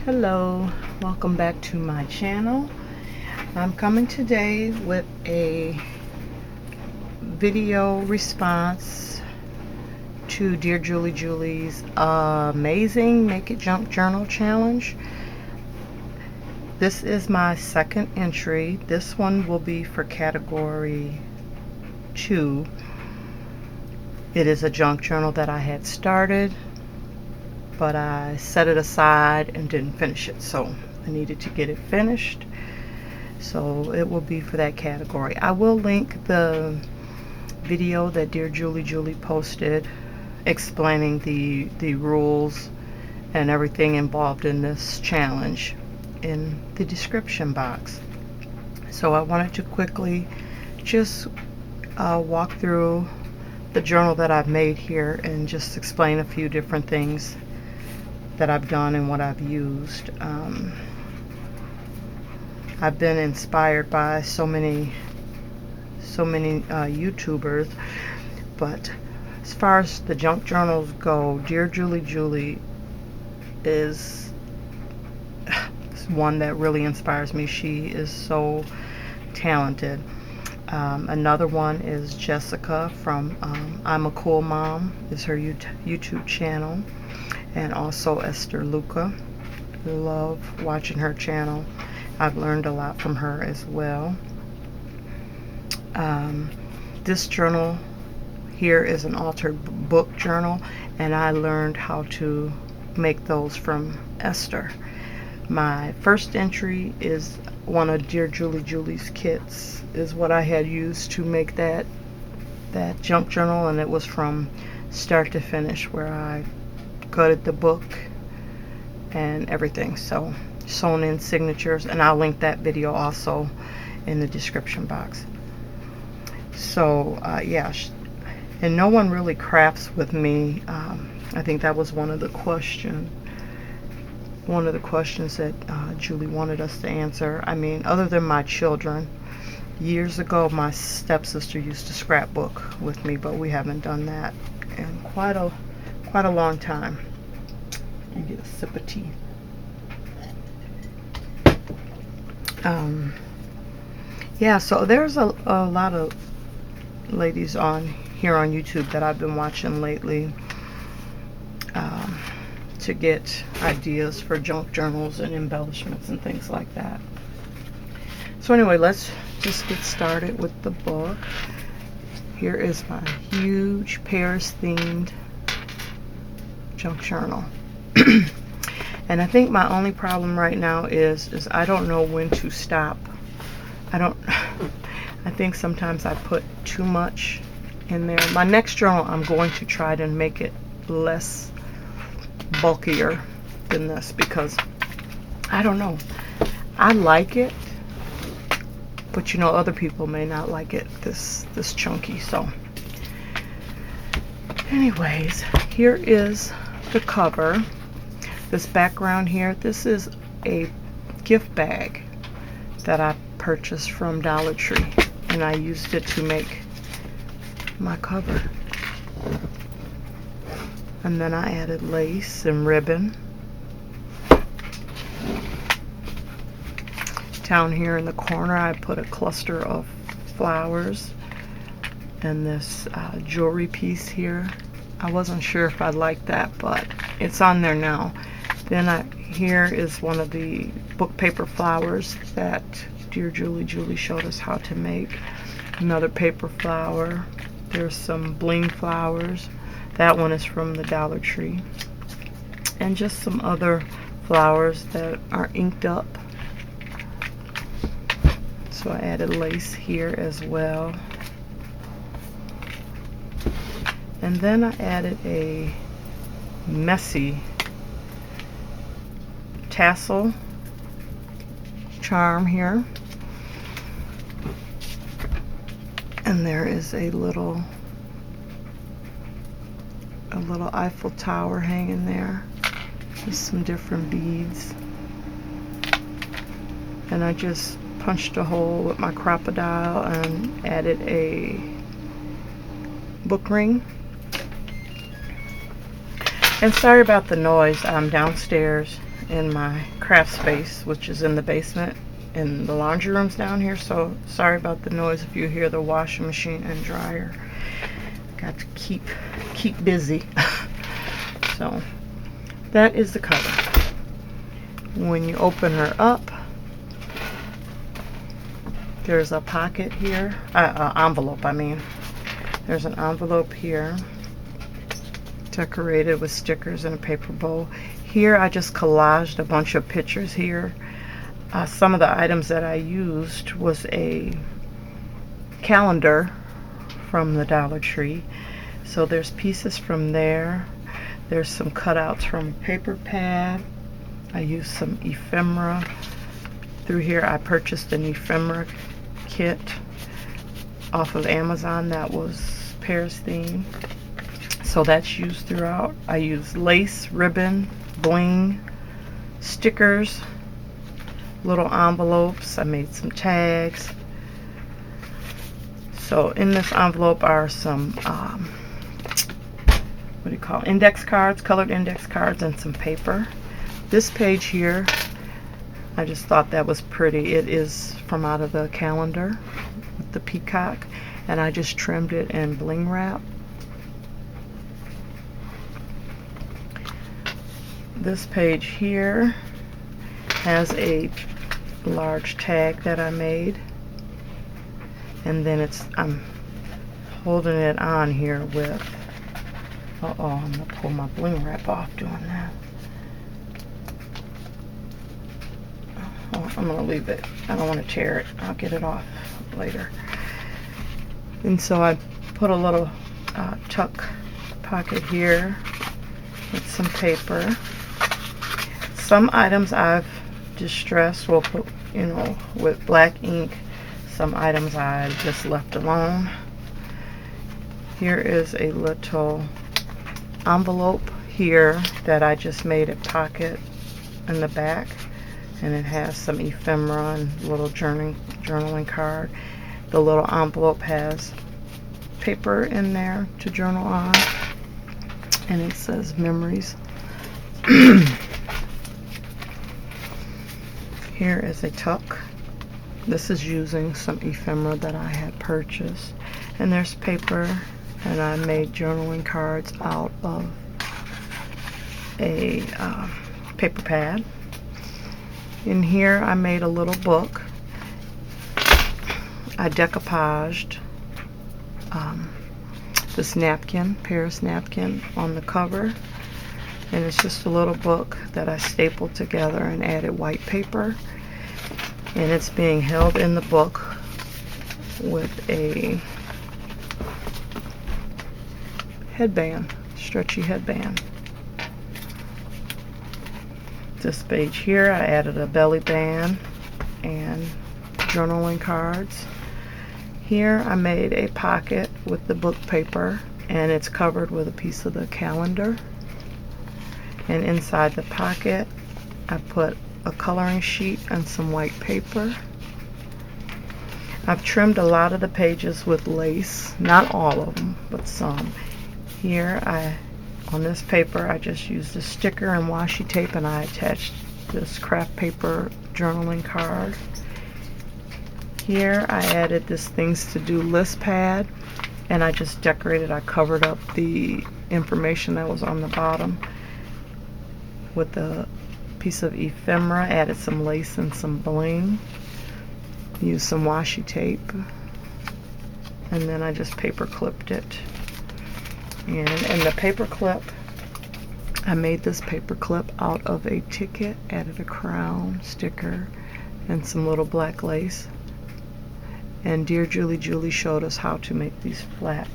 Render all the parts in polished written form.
Hello, welcome back to my channel. I'm coming today with a video response to Dearjuliejulie amazing Make It Junk Journal challenge. This is my second entry. This one will be for category 2. It is a junk journal that I had started, but I set it aside and didn't finish it, so I needed to get it finished. So it will be for that category. I will link the video that Dearjuliejulie posted explaining the rules and everything involved in this challenge in the description box. So I wanted to quickly just walk through the journal that I've made here and just explain a few different things that I've done and what I've used. I've been inspired by so many YouTubers, but as far as the junk journals go, Dearjuliejulie is one that really inspires me. She is so talented. Another one is Jessica from I'm a Cool Mom, is her YouTube channel, and also Esther Luca. Love watching her channel. I've learned a lot from her as well. This journal here is an altered book journal, and I learned how to make those from Esther. My first entry is one of Dearjuliejulie's kits, is what I had used to make that junk journal, and it was from start to finish, where I gutted the book and everything, so sewn in signatures, and I'll link that video also in the description box. So yeah, and no one really crafts with me. I think that was one of the questions that Julie wanted us to answer. I mean, other than my children. Years ago, my stepsister used to scrapbook with me, but we haven't done that in quite a long time. You get a sip of tea. Yeah, so there's a lot of ladies on here on YouTube that I've been watching lately to get ideas for junk journals and embellishments and things like that. So anyway, let's just get started with the book. Here is my huge Paris themed junk journal. And I think my only problem right now is I don't know when to stop. I think sometimes I put too much in there. My next journal, I'm going to try to make it less bulkier than this, because I don't know, I like it, but you know, other people may not like it this chunky. So anyways, here is the cover. This background here, this is a gift bag that I purchased from Dollar Tree, and I used it to make my cover. And then I added lace and ribbon. Down here in the corner, I put a cluster of flowers and this jewelry piece here. I wasn't sure if I liked that, but it's on there now. Then here is one of the book paper flowers that Dearjuliejulie showed us how to make. Another paper flower. There's some bling flowers. That one is from the Dollar Tree. And just some other flowers that are inked up. So I added lace here as well. And then I added a messy tassel charm here. And there is a little Eiffel Tower hanging there with some different beads. And I just punched a hole with my crocodile and added a book ring. And sorry about the noise. I'm downstairs in my craft space, which is in the basement, and the laundry room's down here. So sorry about the noise if you hear the washing machine and dryer. Got to keep busy. So that is the cover. When you open her up, there's a pocket here, envelope I mean. There's an envelope here, decorated with stickers and a paper bow. Here I just collaged a bunch of pictures here. Some of the items that I used was a calendar from the Dollar Tree. So there's pieces from there. There's some cutouts from a paper pad. I used some ephemera. Through here I purchased an ephemera kit off of Amazon that was Paris theme. So that's used throughout. I used lace, ribbon, bling, stickers, little envelopes. I made some tags. So in this envelope are some what do you call, index cards, colored index cards, and some paper. This page here, I just thought that was pretty. It is from out of the calendar with the peacock, and I just trimmed it in bling wrap. This page here has a large tag that I made, and then I'm holding it on here with, I'm gonna pull my bling wrap off doing that. I'm gonna leave it. I don't want to tear it. I'll get it off later. And so I put a little tuck pocket here with some paper. Some items I've distressed, will put, you know, with black ink. Some items I just left alone. Here is a little envelope here that I just made a pocket in the back, and it has some ephemera and little journaling card. The little envelope has paper in there to journal on, and it says memories. Here is a tuck. This is using some ephemera that I had purchased, and there's paper, and I made journaling cards out of a paper pad. In here I made a little book. I decoupaged this napkin, Paris napkin, on the cover, and it's just a little book that I stapled together and added white paper, and it's being held in the book with a headband, stretchy headband. This page here I added a belly band and journaling cards. Here I made a pocket with the book paper, and it's covered with a piece of the calendar. And inside the pocket I put a coloring sheet and some white paper. I've trimmed a lot of the pages with lace, not all of them, but some. Here on this paper I just used a sticker and washi tape, and I attached this craft paper journaling card. Here I added this things to do list pad, and I just decorated, I covered up the information that was on the bottom with a piece of ephemera, added some lace and some bling, used some washi tape, and then I just paper clipped it. And in the paper clip, I made this paper clip out of a ticket, added a crown, sticker, and some little black lace. And Dearjuliejulie showed us how to make these flat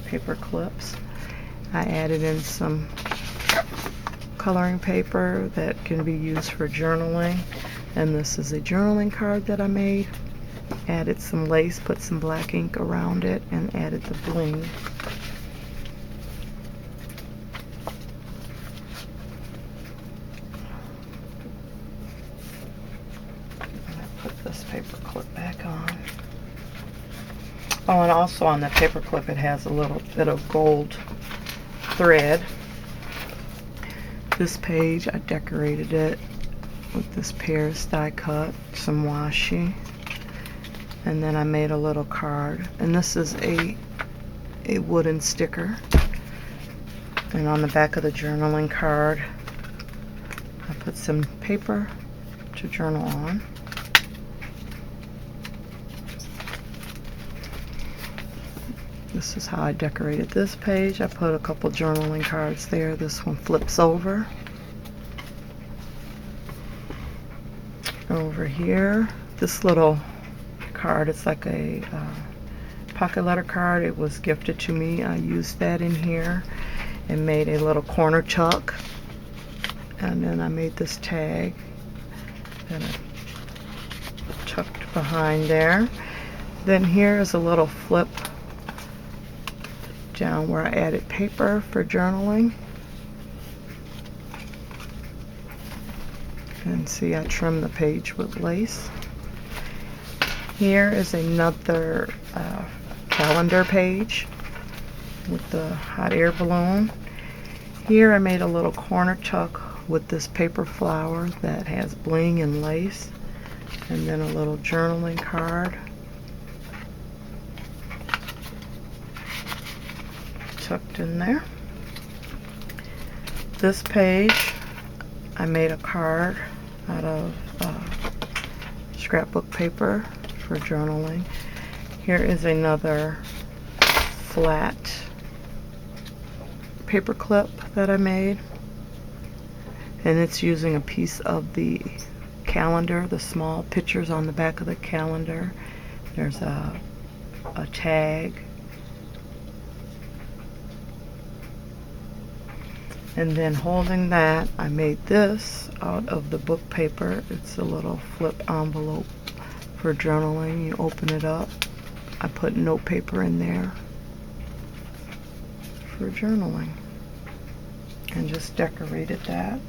paper clips. I added in some coloring paper that can be used for journaling, and this is a journaling card that I made. Added some lace, put some black ink around it, and added the bling. Put this paper clip back on. Oh, and also on the paper clip it has a little bit of gold thread. This page I decorated it with this Paris die cut, some washi, and then I made a little card, and this is a wooden sticker. And on the back of the journaling card, I put some paper to journal on. This is how I decorated this page. I put a couple journaling cards there. This one flips over. Over here, this little card, it's like a pocket letter card. It was gifted to me. I used that in here and made a little corner tuck. And then I made this tag that I tucked behind there. Then here is a little flip down where I added paper for journaling. And see, I trimmed the page with lace. Here is another calendar page with the hot air balloon. Here I made a little corner tuck with this paper flower that has bling and lace, and then a little journaling card tucked in there. This page I made a card out of scrapbook paper for journaling. Here is another flat paper clip that I made, and it's using a piece of the calendar, the small pictures on the back of the calendar. There's a tag, and then holding that, I made this out of the book paper. It's a little flip envelope for journaling. You open it up. I put note paper in there for journaling and just decorated that.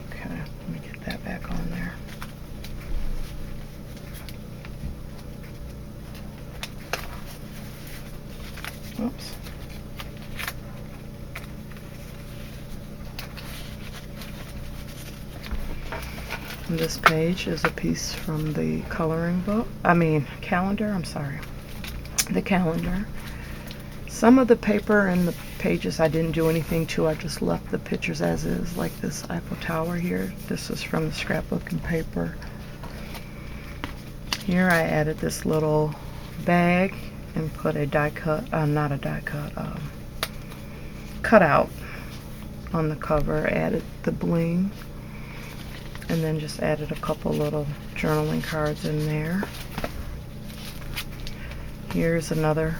Okay, let me get that back on there. Oops. And this page is a piece from the coloring book. Calendar, I'm sorry. The calendar. Some of the paper and the pages I didn't do anything to. I just left the pictures as is, like this Eiffel Tower here. This is from the scrapbook and paper. Here I added this little bag and put a die cut, not a die cut, cutout on the cover. Added the bling, and then just added a couple little journaling cards in there. Here's another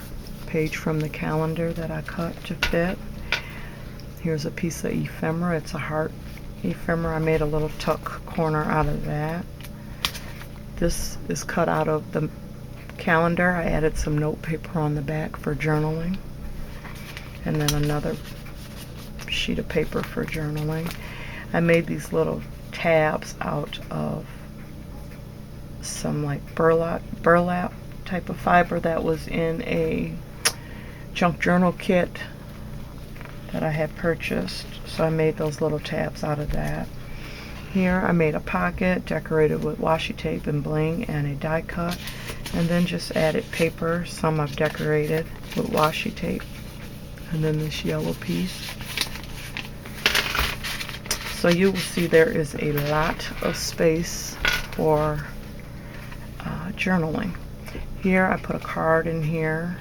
page from the calendar that I cut to fit. Here's a piece of ephemera. It's a heart ephemera. I made a little tuck corner out of that. This is cut out of the calendar. I added some note paper on the back for journaling, and then another sheet of paper for journaling. I made these little tabs out of some like burlap type of fiber that was in a junk journal kit that I had purchased, so I made those little tabs out of that. Here I made a pocket decorated with washi tape and bling and a die cut, and then just added paper. Some I've decorated with washi tape, and then this yellow piece. So you will see there is a lot of space for journaling. Here I put a card in here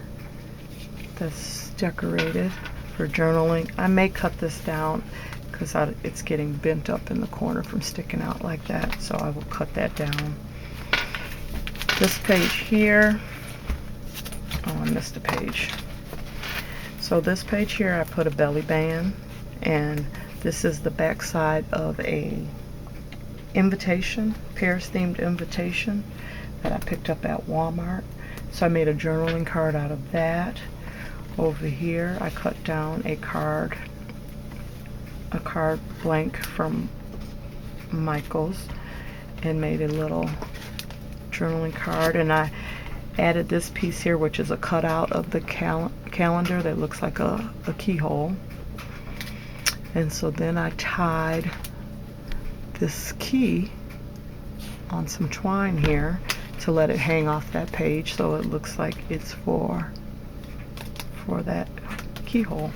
that's decorated for journaling. I may cut this down because it's getting bent up in the corner from sticking out like that, so I will cut that down. This page here, oh, I missed a page. So this page here, I put a belly band, and this is the back side of a invitation, Paris themed invitation that I picked up at Walmart. So I made a journaling card out of that. Over here I cut down a card blank from Michael's and made a little journaling card, and I added this piece here, which is a cutout of the calendar that looks like a keyhole. And so then I tied this key on some twine here to let it hang off that page, so it looks like it's for that keyhole.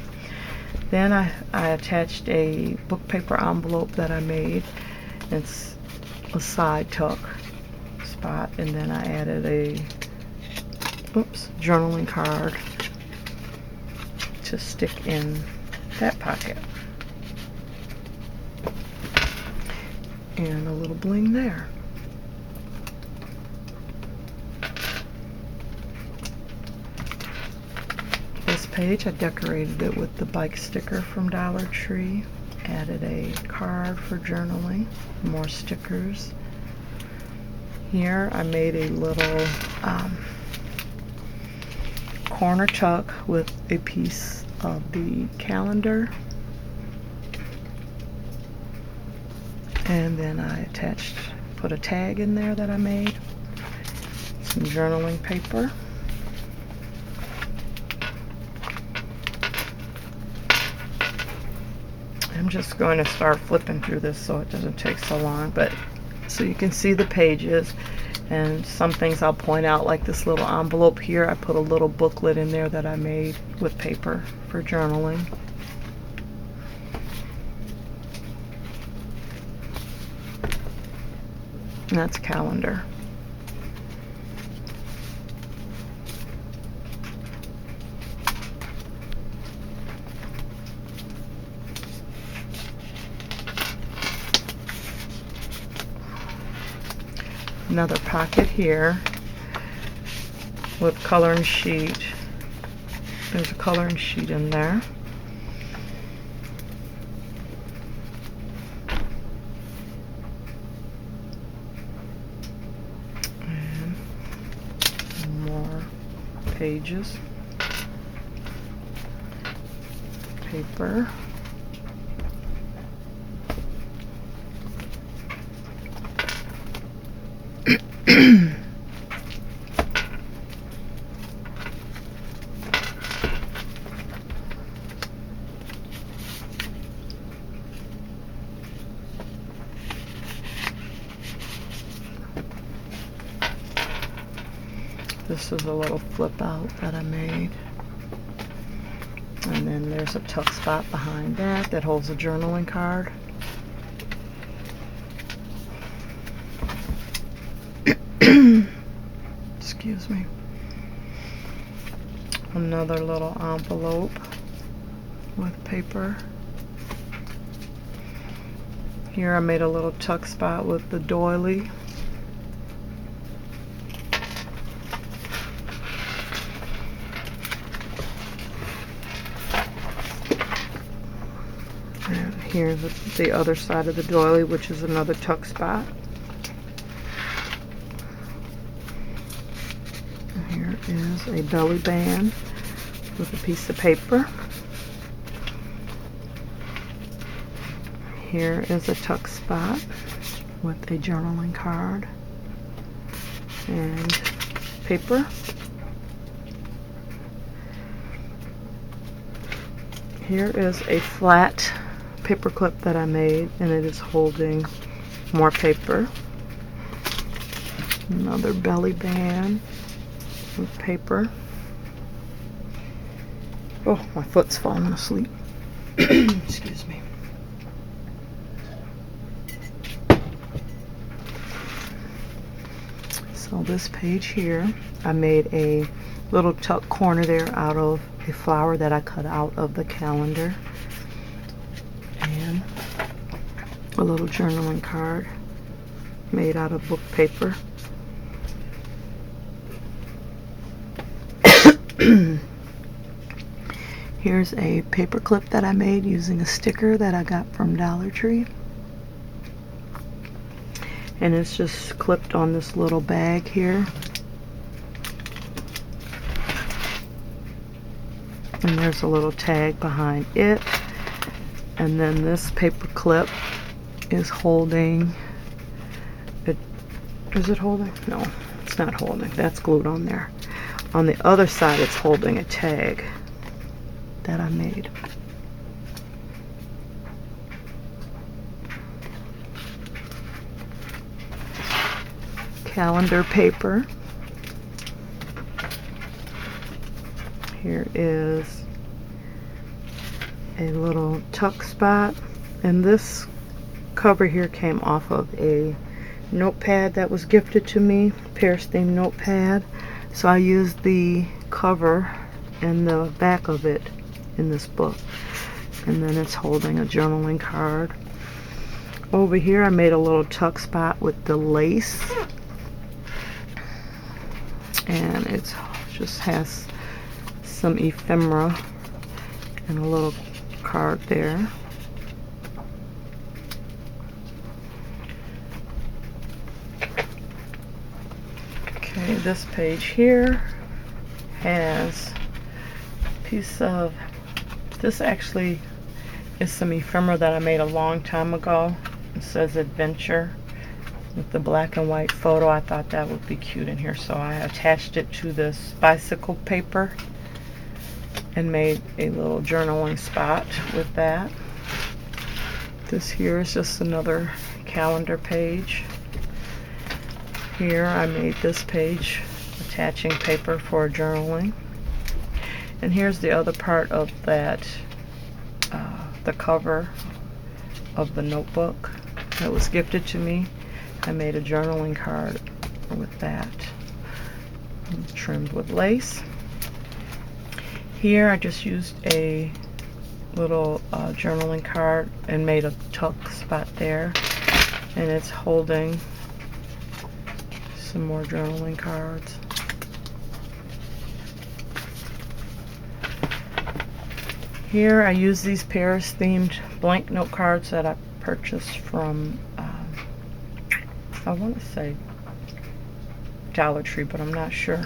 Then I attached a book paper envelope that I made. It's a side tuck spot, and then I added a journaling card to stick in that pocket, and a little bling there. This page I decorated it with the bike sticker from Dollar Tree, added a card for journaling, more stickers. Here I made a little corner tuck with a piece of the calendar, and then I put a tag in there that I made, some journaling paper, I'm just going to start flipping through this so it doesn't take so long, but so you can see the pages. And some things I'll point out, like this little envelope here, I put a little booklet in there that I made with paper for journaling. And that's calendar. Another pocket here with coloring sheet. There's a coloring sheet in there. And more pages. Paper. This is a little flip out that I made. And then there's a tuck spot behind that holds a journaling card. Excuse me. Another little envelope with paper. Here I made a little tuck spot with the doily. And here's the other side of the doily, which is another tuck spot. Here is a belly band with a piece of paper. Here is a tuck spot with a journaling card and paper. Here is a flat paper clip that I made, and it is holding more paper. Another belly band with paper. Oh, my foot's falling asleep. Excuse me. So this page here, I made a little tuck corner there out of a flower that I cut out of the calendar, and a little journaling card made out of book paper. Here's a paper clip that I made using a sticker that I got from Dollar Tree, and it's just clipped on this little bag here. And there's a little tag behind it, and then this paper clip is holding it. Is it holding? No, it's not holding, that's glued on there. On the other side, it's holding a tag that I made. Calendar paper. Here is a little tuck spot, and this cover here came off of a notepad that was gifted to me, Paris theme notepad. So I used the cover and the back of it in this book, and then it's holding a journaling card. Over here I made a little tuck spot with the lace, and it just has some ephemera and a little card there. Okay, this page here has a piece of, this actually is some ephemera that I made a long time ago. It says adventure with the black and white photo. I thought that would be cute in here, so I attached it to this bicycle paper and made a little journaling spot with that. This here is just another calendar page. Here I made this page attaching paper for journaling. And here's the other part of that, the cover of the notebook that was gifted to me. I made a journaling card with that, trimmed with lace. Here I just used a little journaling card and made a tuck spot there, and it's holding some more journaling cards. Here I use these Paris themed blank note cards that I purchased from I want to say Dollar Tree, but I'm not sure.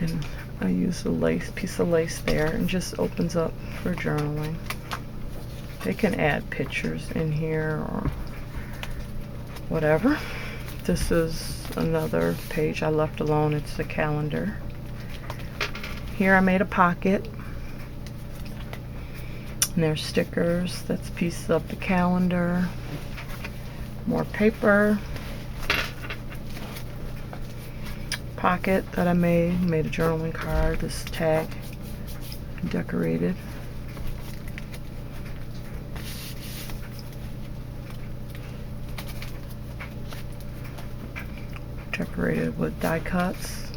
And I use a lace, piece of lace there, and just opens up for journaling. They can add pictures in here or whatever. This is another page I left alone. It's the calendar. Here I made a pocket, and there's stickers. That's pieces of the calendar. More paper. Pocket that I made a journaling card. This tag decorated. Decorated with die cuts.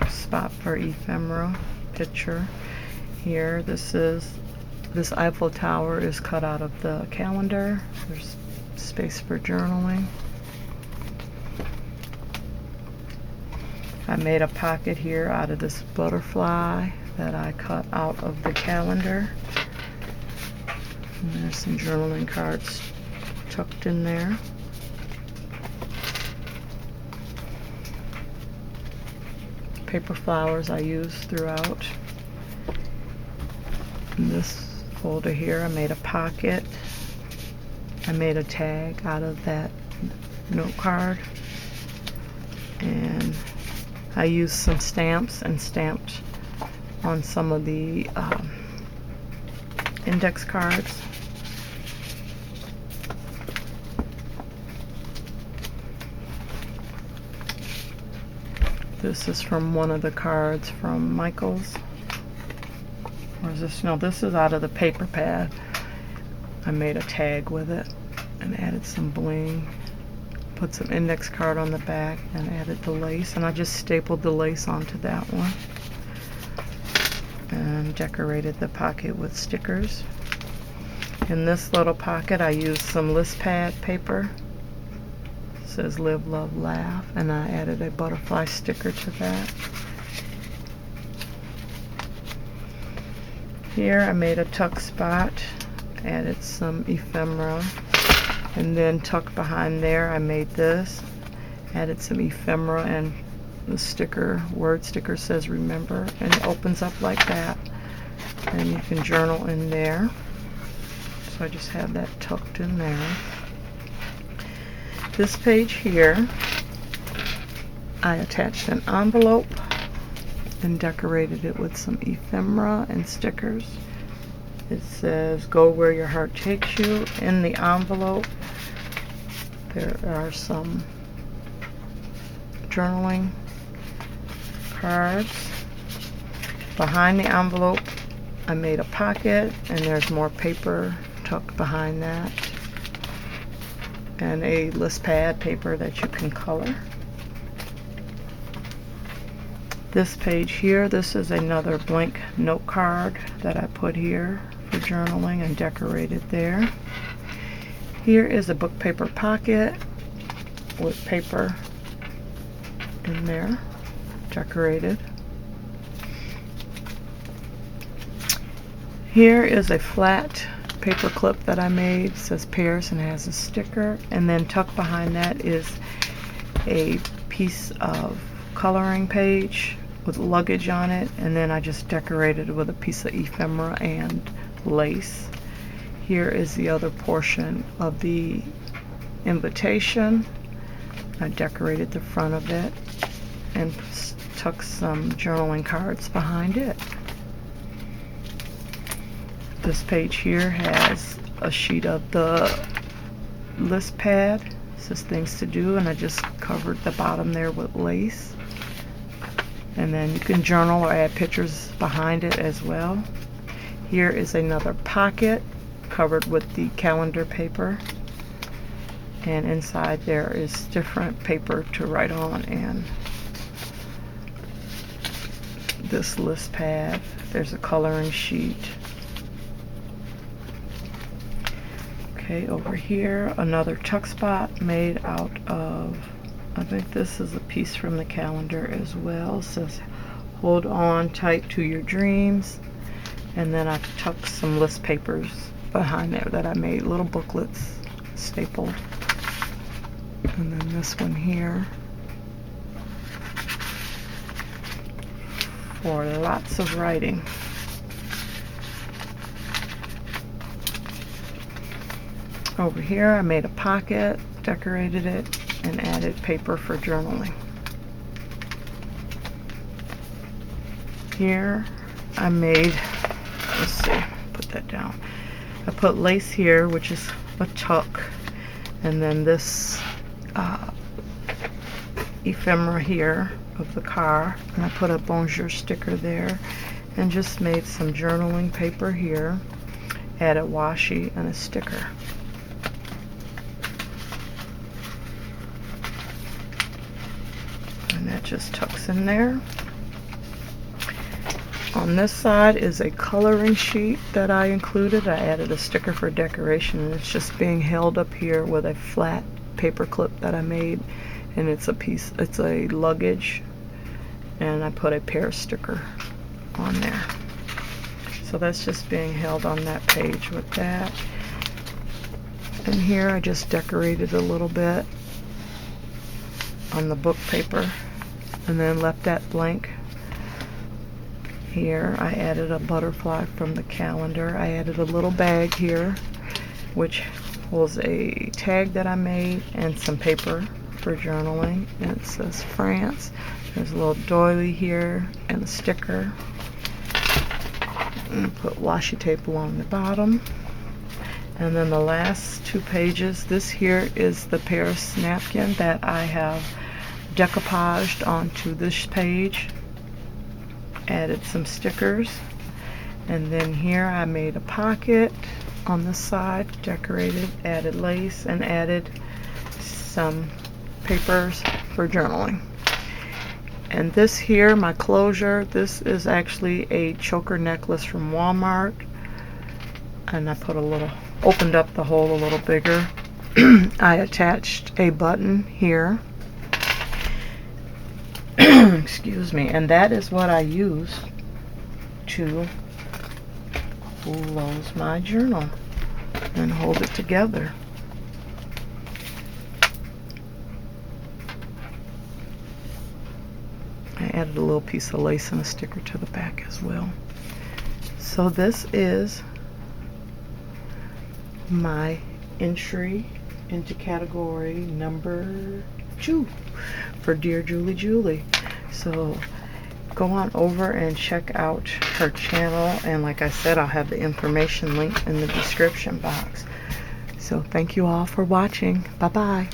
Spot for ephemera picture. Here, this Eiffel Tower is cut out of the calendar. There's space for journaling. I made a pocket here out of this butterfly that I cut out of the calendar. And there's some journaling cards tucked in there. Paper flowers I use throughout. In this folder here I made a pocket. I made a tag out of that note card, and I used some stamps and stamped on some of the index cards. This is from one of the cards from Michael's. Or is this? No, this is out of the paper pad. I made a tag with it and added some bling. Put some index card on the back and added the lace, and I just stapled the lace onto that one and decorated the pocket with stickers. In this little pocket I used some list pad paper. It says live, love, laugh, and I added a butterfly sticker to that. Here I made a tuck spot, added some ephemera, and then tucked behind there I made this, added some ephemera, and the sticker, word sticker says remember, and it opens up like that, and you can journal in there. So I just have that tucked in there. This page here, I attached an envelope and decorated it with some ephemera and stickers. It says, "Go where your heart takes you." In the envelope, there are some journaling cards. Behind the envelope, I made a pocket, and there's more paper tucked behind that, and a list pad paper that you can color. This page here, this is another blank note card that I put here for journaling and decorated there. Here is a book paper pocket with paper in there, decorated. Here is a flat paper clip that I made. It says Paris and has a sticker, and then tucked behind that is a piece of coloring page with luggage on it, and then I just decorated it with a piece of ephemera and lace. Here is the other portion of the invitation. I decorated the front of it and tucked some journaling cards behind it. This page here has a sheet of the list pad. It says things to do, and I just covered the bottom there with lace. And then you can journal or add pictures behind it as well. Here is another pocket covered with the calendar paper, and inside there is different paper to write on, and this list pad. There's a coloring sheet. Okay, over here, another tuck spot made out of, I think this is a piece from the calendar as well. It says, "Hold on tight to your dreams." And then I tucked some list papers behind there that I made, little booklets stapled. And then this one here for lots of writing. Over here I made a pocket, decorated it, and added paper for journaling. Here I made, let's see, put that down. I put lace here, which is a tuck, and then this ephemera here of the car, and I put a bonjour sticker there, and just made some journaling paper here, added washi and a sticker. And that just tucks in there. On this side is a coloring sheet that I included. I added a sticker for decoration, and it's just being held up here with a flat paper clip that I made, and it's a luggage, and I put a Paris sticker on there. So that's just being held on that page with that. And here I just decorated a little bit on the book paper and then left that blank. Here I added a butterfly from the calendar. I added a little bag here which was a tag that I made and some paper for journaling, and it says France. There's a little doily here and a sticker, and put washi tape along the bottom. And then the last two pages, this here is the Paris napkin that I have decoupaged onto this page, added some stickers, and then here I made a pocket on the side, decorated, added lace, and added some papers for journaling. And this here, my closure, this is actually a choker necklace from Walmart, and I put a little, opened up the hole a little bigger. I attached a button here. Excuse me, and that is what I use to close my journal and hold it together. I added a little piece of lace and a sticker to the back as well. So this is my entry into category number 2 for Dearjuliejulie. So go on over and check out her channel, and like I said, I'll have the information linked in the description box. So thank you all for watching. Bye bye.